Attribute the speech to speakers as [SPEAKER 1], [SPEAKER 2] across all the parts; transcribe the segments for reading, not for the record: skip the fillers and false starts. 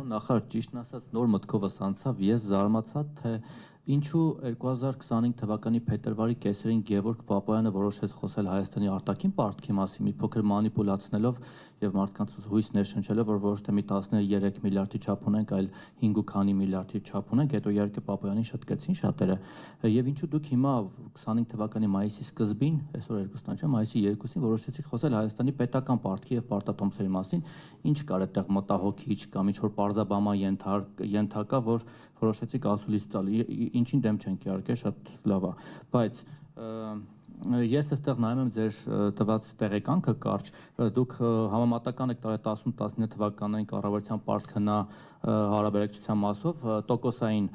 [SPEAKER 1] Պարոն նախարար, ճիշտն ասած նոր մտքովս անցավ, ես զարմացա, թե ինչու 2025 թվականի փետրվարի կեսերին Գևորգ Պապոյանը որոշեց խոսել Հայաստանի արտաքին պարտքի մասին, մի փոքր մանիպուլացնելով եւ մարդկանց հույս ներշնչելով, որ ոչ թե մի 13 միլիարդի չափ ունենք, այլ 5 ու քանի միլիարդի չափ ունենք, հետո իհարկե Պապոյանին շտկեցին շատերը։ Եվ ինչու դուք հիմա 25 թվականի մայիսի սկզբին, այսօր 2-ն չէ, մայիսի 2-ին որոշեցիք խոսել Հայաստանի պետական պարտքի եւ պարտատոմսերի մասին, ինչ կար այդտեղ մտահոգիչ կամ ինչ-որ պարզաբամա ենթակա, որ որոշեցիք ասուլիս տալ, ինչին դեմ չենք իհարկե, շատ լավ է, բայց ես այստեղ նայում եմ ձեր տված տեղեկանքը կարճ, դուք համեմատական եք տարի 18-19 թվականային կառավարության պարտքը նա հարաբերակցության մասով տոկոսային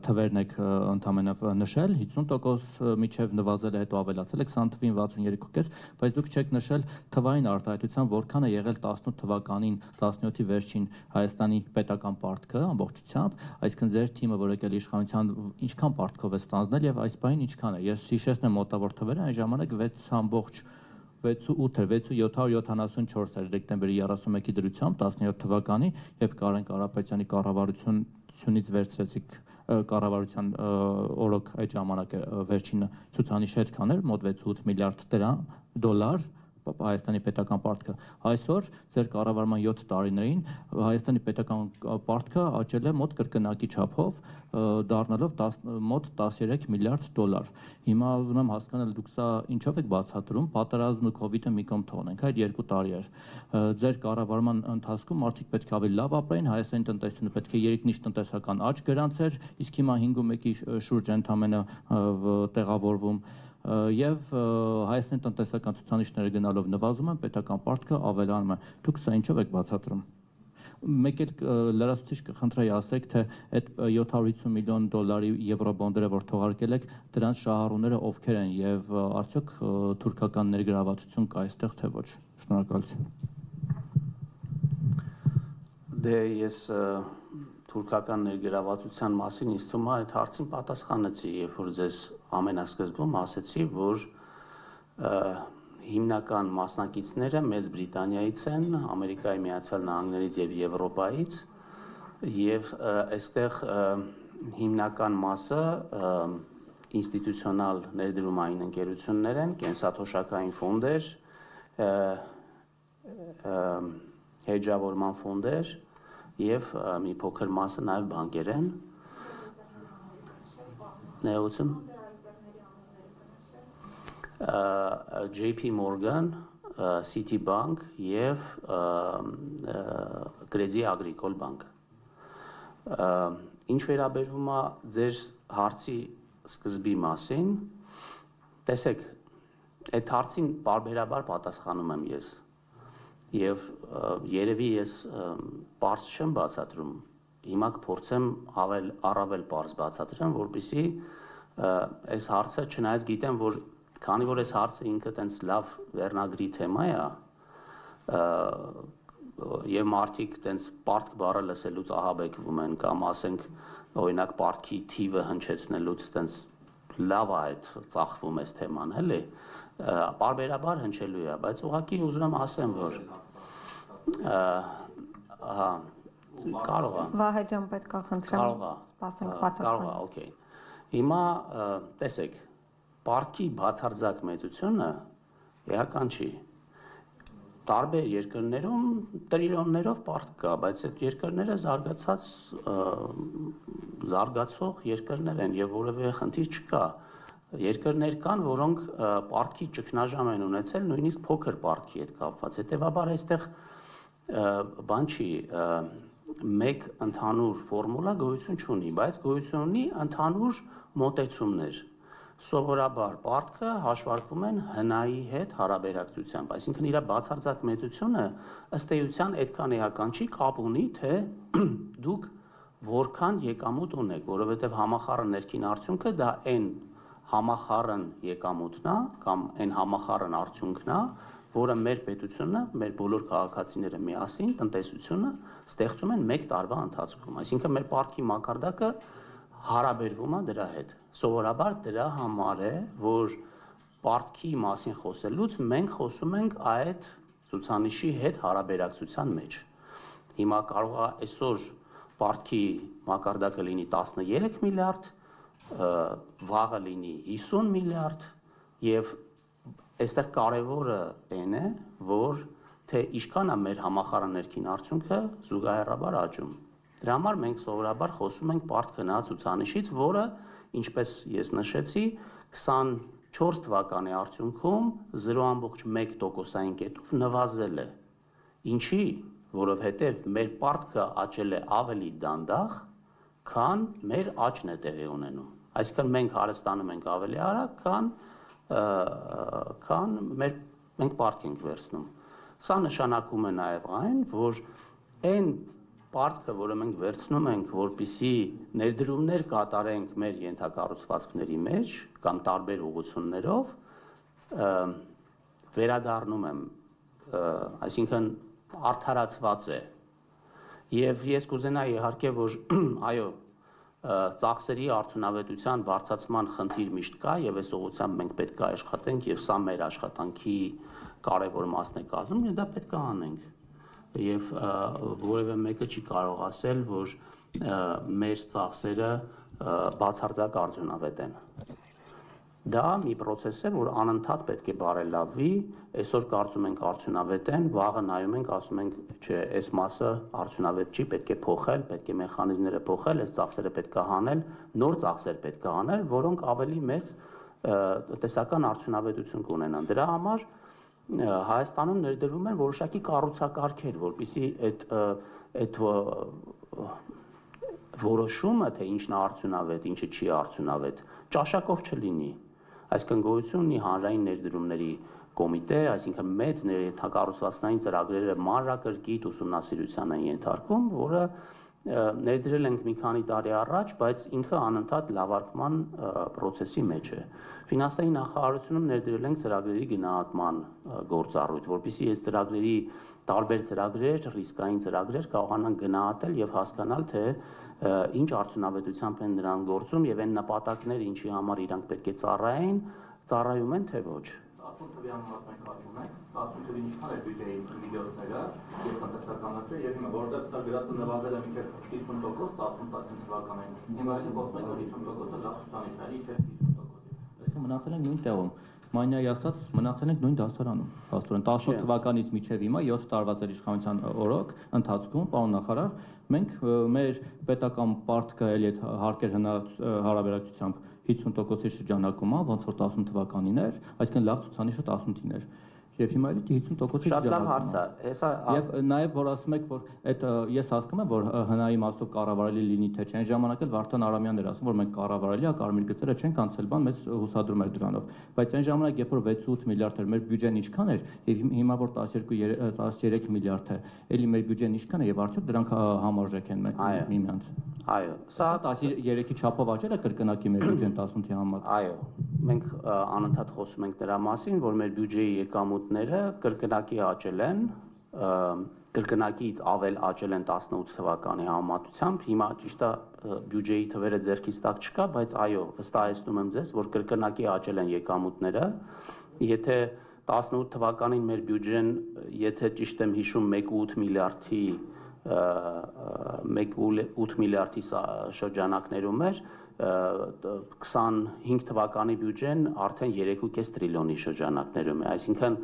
[SPEAKER 1] թվերն եք ընդհանրապես նշել, 50% միջև նվազել է, հետո ավելացել եք 20 թվին 63.5, բայց դուք չեք նշել թվային արտահայտության որքան է եղել 18 թվականին 17-ի վերջին Հայաստանի պետական պարտքը ամբողջությամբ, այսինքն ձեր թիմը, որ եկել իշխանության, ինչքան պարտքով է ստանձնել եւ այս բանին ինչքան է։ Ես հիշեցնեմ մոտավոր թվերը, այն ժամանակ 6.774 էր դեկտեմբերի 31-ի դրությամբ 17 թվականի, երբ Կարեն Կարապետյանի կառավարությունից վերցրեցիք կառավարության օրոք այդ ժամանակ վերջին ցուցանիշը այդքան էր, մոտ 6.8 միլիարդ դոլար Հայաստանի պետական պարտքը։ Այսօր ձեր կառավարման 7 տարիներին Հայաստանի պետական պարտքը աճել է մոտ կրկնակի չափով, դառնալով մոտ 13 միլիարդ դոլար։ Հիմա ուզում եմ հասկանալ, դուք սա ինչով եք բացատրում, պատերազմն ու COVID-ը մի կողմ թողնենք, այդ 2 տարի էր։ Ձեր կառավարման ընթացքում մարդիկ պետք է ավելի լավ ապրեին, Հայաստանի տնտեսությունը պետք է երիկնիշ տնտեսական աճ գրանցեր, իսկ հիմա 5.1-ի շուրջ ընդհանրապես տեղավորվում եւ Հայաստանի տնտեսական ցուցանիշները գնալով նվազում են, պետական պարտքը ավելանում է։ Դուք սա ինչով եք բացատրում։ Մեկ էլ լրացուցիչ կխնդրեի ասեք, թե այդ 750 միլիոն դոլարի եվրոբոնդերը, որ թողարկել եք, դրանց շահառուները ովքեր են եւ արդյոք թուրքական ներգրավվածություն կա այստեղ, թե ոչ։ Շնորհակալություն։
[SPEAKER 2] Դե ես թուրքական ներգրավվածության մասին ինձ թվում է այդ հարցին պատասխանեցի, երբ որ ձեզ ամենասկզբում ասեցի, որ հիմնական մասնակիցները Մեծ Բրիտանիայից են, Ամերիկայի Միացյալ Նահանգներից եւ Եվրոպայից, եւ այստեղ հիմնական մասը ինստիտուցիոնալ ներդրումային ընկերություններ են, կենսաթոշակային ֆոնդեր, հեջավորման ֆոնդեր եւ մի փոքր մասը նաեւ բանկեր են։ Ներողություն։ JP Morgan, Citibank եւ Crédit Agricole Bank։ Ինչ վերաբերում է ձեր հարցի սկզբի մասին, տեսեք, այդ հարցին բարբերաբար պատասխանում եմ ես։ Եվ երևի ես պարզ չեմ բացատրում, հիմա կփորձեմ առավել պարզ բացատրեմ, որպեսզի այս հարցը չնայած գիտեմ, որ քանի որ այս հարցը ինքը տենց լավ վերնագրի թեմա է, եւ մարդիկ տենց պարտք բառը լսելուց ահաբեկվում են կամ ասենք օրինակ պարտքի թիվը հնչեցնելուց տենց լավ է այդ ծախվում այս թեման, էլի, բարբերաբար հնչելու է, բայց ուղղակի ուզում եմ ասեմ, որ կարող է։
[SPEAKER 3] Վահե ջան, պետք է խնդրեմ, սպասենք պատասխանը։
[SPEAKER 2] Կարող է, օքեյ։ Հիմա տեսեք, պարտքի բացարձակ մեծությունը էական չի։ Տարբեր երկրներում տրիլիոններով պարտք կա, բայց այդ երկրները զարգացող երկրներ են եւ որևէ խնդիր չկա։ Երկրներ կան, որոնք պարտքի ճգնաժամ են ունեցել նույնիսկ փոքր պարտքի հետ կապված։ Հետևաբար այստեղ բան չի, մեկ ընդհանուր ֆորմուլա գոյություն չունի, բայց գոյություն ունի ընդհանուր մոտեցումներ։ Սովորաբար պարտքը հաշվարկվում են հնայի հետ հարաբերակցությամբ, այսինքն իր բացարձակ մեծությունը ըստ էության այդքան էական չի, կապ ունի, թե դուք որքան եկամուտ ունեք, որովհետև համախառն ներքին արդյունքը դա այն համախառն եկամուտն է կամ այն համախառն արդյունքն է, որը մեր պետությունը, մեր բոլոր քաղաքացիները միասին տնտեսությունը ստեղծում են մեկ տարվա ընթացքում, այսինքն մեր պարտքի մակարդակը հարաբերվում է դրա հետ։ Սովորաբար դրա համար է, որ պարտքի մասին խոսելուց մենք խոսում ենք այդ ցուցանիշի հետ հարաբերակցության մեջ։ Հիմա կարող է այսօր պարտքի մակարդակը լինի 13 միլիարդ, վաղը լինի 50 միլիարդ եւ այստեղ կարևորը այն է, որ թե ինչքան է մեր համախառն արդյունքը զուգահեռաբար աճում։ Դրա համար մենք սովորաբար խոսում ենք պարտ գնահատական ցուցանիշից, որը, ինչպես ես նշեցի, 24 թվականի արդյունքում 0.1%-ային կետով նվազել է։ Ինչի, որովհետև մեր պարտքը աճել է ավելի դանդաղ, քան մեր աճն է տեղի ունենում։ Այսինքն մենք հարստանում ենք ավելի արագ, քան մենք պարտք ենք վերցնում։ Սա նշանակում է նաև այն, որ այն պարտքը, որը մենք վերցնում ենք, որպեսզի ներդրումներ կատարենք մեր ենթակառուցվածքների մեջ կամ տարբեր ուղղություններով, վերադառնում եմ, այսինքն արդարացված է։ Եվ ես կուզենայի իհարկե, որ այո, ծախսերի արդյունավետության բարձրացման խնդիր միշտ կա եւ այս ուղղությամբ մենք պետք է աշխատենք եւ սա մեր աշխատանքի կարևոր մասն է կազմում եւ դա պետք է անենք։ Եվ որևէ մեկը չի կարող ասել, որ մեր ծախսերը բացարձակ արդյունավետ են։ Դա մի process է, որ անընդհատ պետք է բարելավվի, այսօր կարծում ենք արդյունավետ են, վաղը նայում ենք, ասում ենք, չէ, այս մասը արդյունավետ չի, պետք է փոխել, պետք է մեխանիզմները փոխել, այս ծախսերը պետք է հանել, նոր ծախսեր պետք է հանել, որոնք ավելի մեծ տնտեսական արդյունավետություն կունենան։ Դրա համար Հայաստանում ներդրվում են որոշակի կառուցակարգեր, որպեսզի այդ որոշումը, թե ինչն է արդյունավետ, ինչը չի արդյունավետ, ճաշակով չլինի։ Այսինքն գոյություն ունի հանրային ներդրումների կոմիտե, այսինքն մեծ ենթակառուցվածքային ծրագրերը մանրակրկիտ ուսումնասիրության են ենթարկվում, որը ներդրել ենք մի քանի տարի առաջ, բայց ինքը անընդհատ լավարկման process-ի մեջ է։ Ֆինանսների նախարարությունում ներդրել ենք ծրագրերի գնահատման գործառույթ, որպեսզի այս ծրագրերի տարբեր ծրագրեր, ռիսկային ծրագրեր կարողանան գնահատել եւ հասկանալ, թե ինչ արդյունավետությամբ են նրանք գործում եւ այն նպատակները, ինչի համար իրանք պետք է ծառայում են, թե ոչ։
[SPEAKER 1] 18 թվականի համար մենք կարծում ենք, 18 թվականին ինչքան է բյուջեի միջոցները եւ տնտեսականացը եւ հիմա որտեղ դա գրածը նվազել է մինչեւ 50%, 18 թվականին։ Հիմա էլ խոսում ենք, որ 50%-ը լավ ցուցանիշ է, իջել 50%։ Այսինքն մնացել ենք նույն տեղում։ Մանյայի ասած մնացել ենք նույն դասարանում։ Աստորեն 18 թվականից մինչև հիմա 7 տարվա ձերիշխանության օրոք ընթացքում, պարոն նախարար, մենք մեր պետական պարտքը էլի այդ հարկեր հարաբերակցությամբ 50%-ի շրջանակում է, ոնց որ 18 թվականին էր, այսինքն լավ ցուցանիշը 18-ին էր։ Եվ հիմա էլի 50%-ի
[SPEAKER 2] շատ լավ հարց է։ Հեսա
[SPEAKER 1] եւ նաեւ որ ասում եք, որ այդ ես հասկանում եմ, որ հնայի մասով կառավարելի լինի թե չէ, այն ժամանակ էլ Վարդան Արամյանն էր ասում, որ մենք կառավարելի է, կարմիր գծերը չեն կանցել, բան մեզ հուսադրում էր դրանով։ Բայց այն ժամանակ, երբ որ 6-8 միլիարդ էր, մեր բյուջեն ինչքան էր, եւ հիմա որ 12-13 միլիարդ է, էլի մեր բյուջեն ինչքան է եւ արդյոք դրանք համարժեք են միմյանց։
[SPEAKER 2] Այո, սա
[SPEAKER 1] 13-ի չափով աճել է կրկնակի մեր բյուջեն 18-ի համար։
[SPEAKER 2] Այո, մենք անընդհատ խոսում ենք դրա մասին, որ մեր բյուջեի եկամուտները կրկնակի աճել են, կրկնակից ավել աճել են 18 թվականի համեմատությամբ, հիմա ճիշտ է բյուջեի թվերը ձեռքից տակ չկա, բայց այո, վստահեցնում եմ ձեզ, որ կրկնակի աճել են եկամուտները, եթե 18 թվականին մեր բյուջեն, եթե ճիշտ եմ հիշում 1.8 միլիարդի 1.8 միլիարդի շրջանակներում էր, 25 թվականի բյուջեն արդեն 3.5 տրիլիոնի շրջանակներում է, այսինքն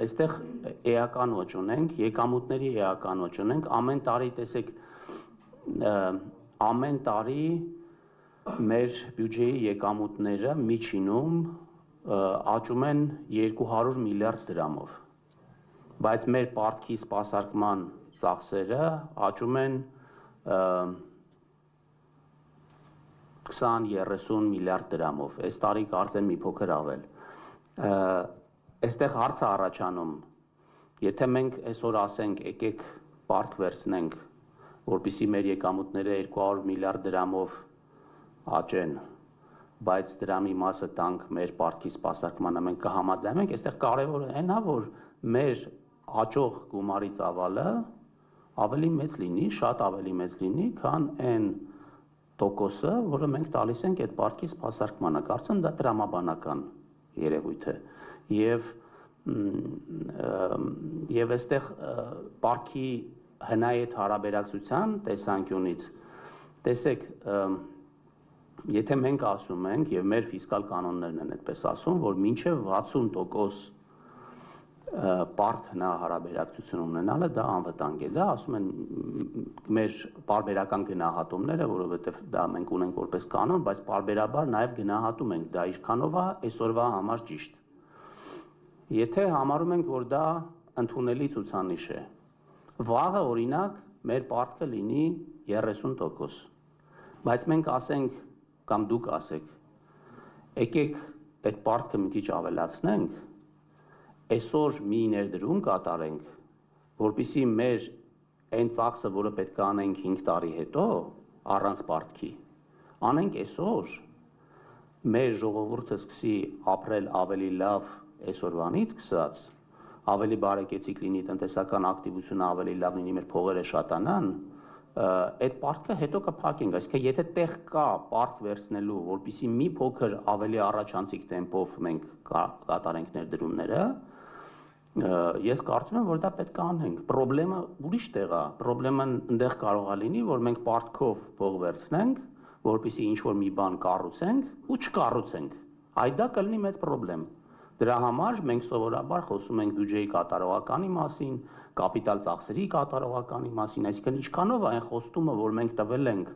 [SPEAKER 2] այստեղ էական ոճ ունենք, եկամուտների էական ոճ ունենք, ամեն տարի տեսեք, ամեն տարի մեր բյուջեի եկամուտները միջինում աճում են 200 միլիարդ դրամով, բայց մեր պարտքի սպասարկման ծախսերը աճում են 20-30 միլիարդ դրամով, այս տարի կարծեմ մի փոքր ավել։ Այստեղ հարց է առաջանում, եթե մենք այսօր ասենք, եկեք պարտք վերցնենք, որպեսզի մեր եկամուտները 200 միլիարդ դրամով աճեն, բայց դրա մի մասը տանք մեր պարտքի սպասարկմանը, մենք կհամաձայնենք, այստեղ կարևորը այն է, որ մեր աճող գումարի ծավալը ավելի մեծ լինի, շատ ավելի մեծ լինի, քան այն տոկոսը, որը մենք տալիս ենք այդ պարտքի սպասարկմանը, կարծեմ դա տրամաբանական երևույթ է, եւ այստեղ պարտքի հնայեթ հարաբերակցության տեսանկյունից, տեսեք, եթե մենք ասում ենք եւ մեր ֆիսկալ կանոններն են այդպես ասում, որ մինչեւ 60% պարկ հնահարաբերակցություն ունենալը դա անվտանգ է, դա ասում են մեր պարբերական գնահատումները, որովհետեւ դա մենք ունենք որպես կանոն, բայց պարբերաբար նաեւ գնահատում ենք դա ինչքանով է այսօրվա համար ճիշտ։ Եթե համարում ենք, որ դա ընդունելի ցուցանիշ է, վաղը օրինակ մեր պարտքը լինի 30%, բայց մենք ասենք կամ դուք ասեք, եկեք այդ պարտքը մի քիչ ավելացնենք, այսօր մի ներդրում կատարենք, որպեսզի մեր այն ծախսը, որը պետք է անենք 5 տարի հետո, առանց պարտքի, անենք այսօր, մեր ժողովուրդը սկսի ապրել ավելի լավ այսօրվանից սկսած, ավելի բարեկեցիկ լինի տնտեսական ակտիվությունը, ավելի լավ լինի մեր փողերը շատանան, այդ պարտքը հետո կփակենք, այսինքն եթե տեղ կա պարկ վերցնելու, որպեսզի մի փոքր ավելի առաջանցիկ տեմպով մենք կատարենք ներդրումները, ես կարծում եմ, որ դա պետք է անենք։ Պրոբլեմը ուրիշ տեղ է, պրոբլեմն այնտեղ կարող է լինի, որ մենք պարտքով փող վերցնենք, որպեսզի ինչ-որ մի բան կառուցենք ու չկառուցենք։ Այդ դա կլինի մեծ պրոբլեմ։ Դրա համար մենք սովորաբար խոսում ենք բյուջեի կատարողականի մասին, կապիտալ ծախսերի կատարողականի մասին, այսինքն ինչքանով այն խոստումը, որ մենք տվել ենք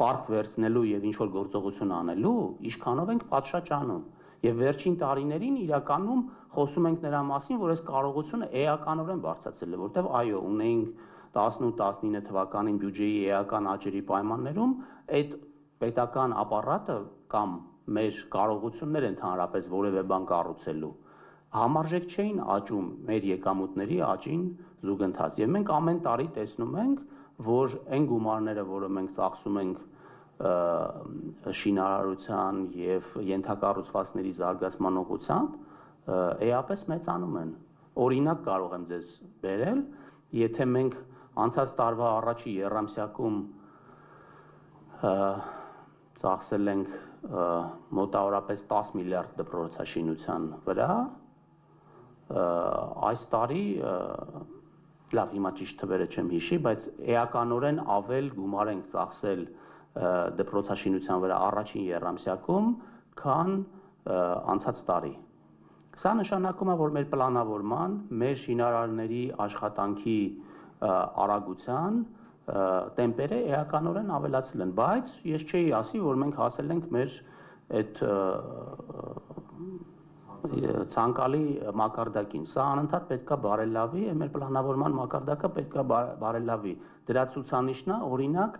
[SPEAKER 2] պարկ վերցնելու եւ ինչ-որ գործողություն անելու, ինչքանով ենք պատշաճանում։ Եվ վերջին տարիներին իրականում խոսում ենք նրա մասին, որ այս կարողությունը էականորեն բարձրացել է, որտեղ այո, ունեինք 18-19 թվականին բյուջեի էական աճերի պայմաններում այդ պետական ապարատը կամ մեր կարողությունները ընդհանրապես որևէ բան կառուցելու համարժեք չէին աճում մեր եկամուտների աճին զուգընթաց։ Եվ մենք ամեն տարի տեսնում ենք, որ այն գումարները, որը մենք ծախսում ենք շինարարության եւ ենթակառուցվածքների զարգացման ուղղությամբ, էապես մեծանում են։ Օրինակ կարող եմ ձեզ բերել, եթե մենք անցած տարվա առաջի եռամսյակում ծախսել ենք մոտավորապես 10 միլիարդ դպրոցաշինության վրա, այս տարի, լավ, հիմա ճիշտ թվերը չեմ հիշի, բայց էականորեն ավել գումար ենք ծախսել դպրոցաշինության վրա առաջին եռամսյակում, քան անցած տարի։ Սա նշանակում է, որ մեր պլանավորման, մեր շինարարների աշխատանքի արագության տեմպերը էականորեն ավելացել են, բայց ես չէի ասի, որ մենք հասել ենք մեր այդ ցանկալի մակարդակին։ Սա անընդհատ պետք է բարելավի, մեր պլանավորման մակարդակը պետք է բարելավի։ Դրա ցուցանիշն է, օրինակ,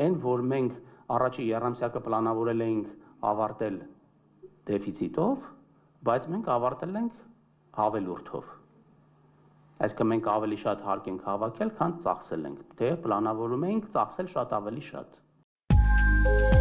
[SPEAKER 2] այն, որ մենք առաջի եռամսյակը պլանավորել էինք ավարտել դեֆիցիտով, բայց մենք ավարտել ենք հավելորդով։ Այսինքն մենք ավելի շատ հարկ ենք հավաքել, քան ծախսել ենք, թեև պլանավորում էինք ծախսել շատ ավելի շատ։